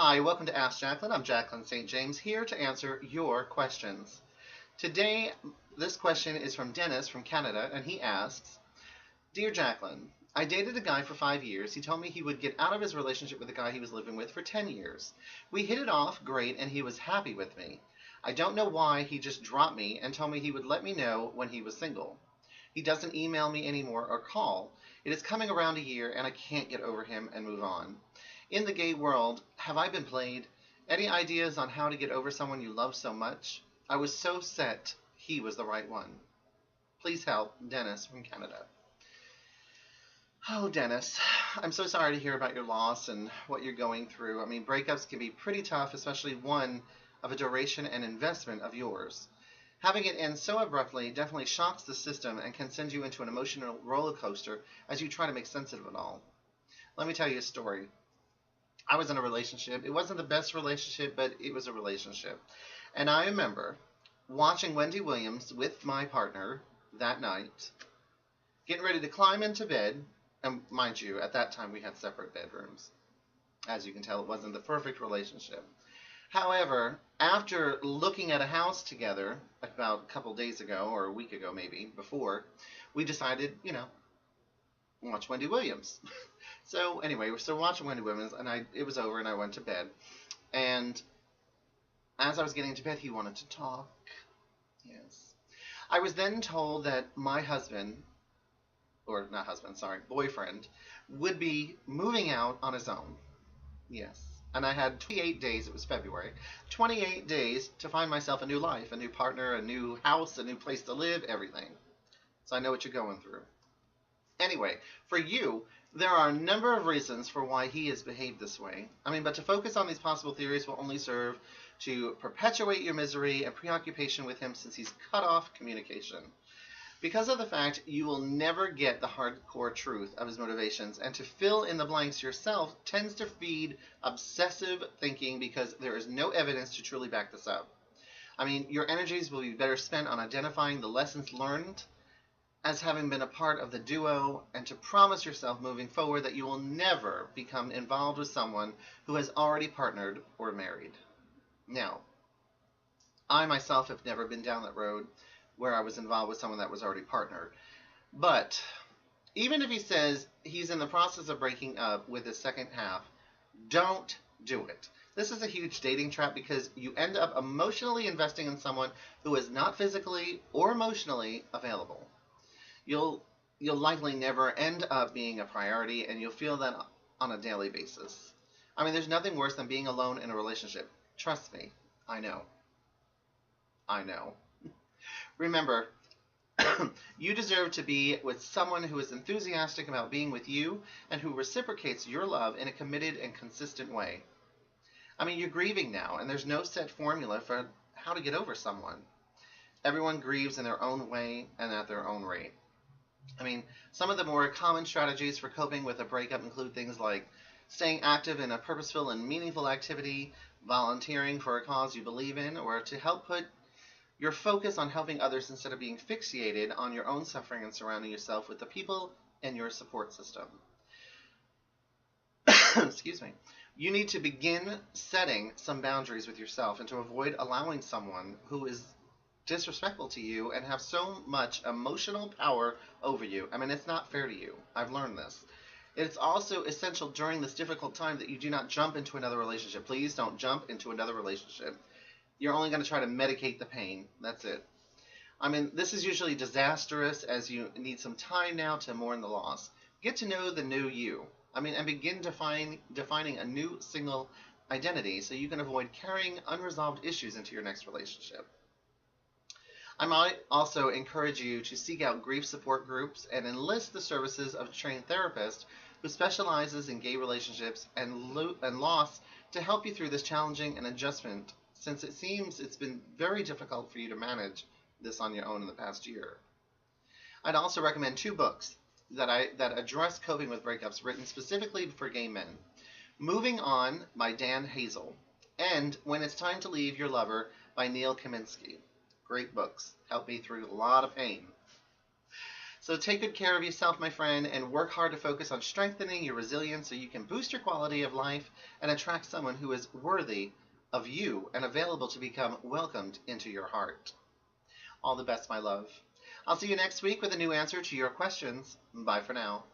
Hi, welcome to Ask Jaclyn. I'm Jaclyn St. James here to answer your questions. Today, this question is from Dennis from Canada, and he asks, Dear Jaclyn, I dated a guy for 5 years. He told me he would get out of his relationship with the guy he was living with for 10 years. We hit it off great, and he was happy with me. I don't know why he just dropped me and told me he would let me know when he was single. He doesn't email me anymore or call. It is coming around a year, and I can't get over him and move on. In the gay world, have I been played? Any ideas on how to get over someone you love so much? I was so set he was the right one. Please help, Dennis from Canada. Oh, Dennis, I'm so sorry to hear about your loss and what you're going through. I mean, breakups can be pretty tough, especially one of a duration and investment of yours. Having it end so abruptly definitely shocks the system and can send you into an emotional roller coaster as you try to make sense of it all. Let me tell you a story. I was in a relationship. It wasn't the best relationship, but it was a relationship. And I remember watching Wendy Williams with my partner that night, getting ready to climb into bed. And mind you, at that time we had separate bedrooms. As you can tell, it wasn't the perfect relationship. However, after looking at a house together about a couple days ago, or a week ago maybe, before, we decided, watch Wendy Williams. So anyway, we're still watching Wendy Williams, and it was over, and I went to bed. And as I was getting to bed, he wanted to talk. Yes. I was then told that my husband, or not husband, sorry, boyfriend, would be moving out on his own. Yes. And I had 28 days, it was February, 28 days to find myself a new life, a new partner, a new house, a new place to live, everything. So I know what you're going through. Anyway, for you, there are a number of reasons for why he has behaved this way. But to focus on these possible theories will only serve to perpetuate your misery and preoccupation with him since he's cut off communication. Because of the fact you will never get the hardcore truth of his motivations, and to fill in the blanks yourself tends to feed obsessive thinking because there is no evidence to truly back this up. Your energies will be better spent on identifying the lessons learned as having been a part of the duo, and to promise yourself moving forward that you will never become involved with someone who has already partnered or married. Now, I myself have never been down that road where I was involved with someone that was already partnered. But even if he says he's in the process of breaking up with his second half, don't do it. This is a huge dating trap because you end up emotionally investing in someone who is not physically or emotionally available. You'll likely never end up being a priority, and you'll feel that on a daily basis. There's nothing worse than being alone in a relationship. Trust me, I know. Remember, you deserve to be with someone who is enthusiastic about being with you and who reciprocates your love in a committed and consistent way. You're grieving now, and there's no set formula for how to get over someone. Everyone grieves in their own way and at their own rate. Some of the more common strategies for coping with a breakup include things like staying active in a purposeful and meaningful activity, volunteering for a cause you believe in, or to help put your focus on helping others instead of being fixated on your own suffering and surrounding yourself with the people in your support system. Excuse me. You need to begin setting some boundaries with yourself and to avoid allowing someone who is disrespectful to you and have so much emotional power over you. It's not fair to you. I've learned this. It's also essential during this difficult time that you do not jump into another relationship. Please don't jump into another relationship. You're only going to try to medicate the pain. That's it. This is usually disastrous as you need some time now to mourn the loss. Get to know the new you. And begin defining a new single identity so you can avoid carrying unresolved issues into your next relationship. I might also encourage you to seek out grief support groups and enlist the services of a trained therapist who specializes in gay relationships and loss to help you through this challenging and adjustment, since it seems it's been very difficult for you to manage this on your own in the past year. I'd also recommend 2 books that address coping with breakups written specifically for gay men. Moving On by Dan Hazel and When It's Time to Leave Your Lover by Neil Kaminsky. Great books. Helped me through a lot of pain. So take good care of yourself, my friend, and work hard to focus on strengthening your resilience so you can boost your quality of life and attract someone who is worthy of you and available to become welcomed into your heart. All the best, my love. I'll see you next week with a new answer to your questions. Bye for now.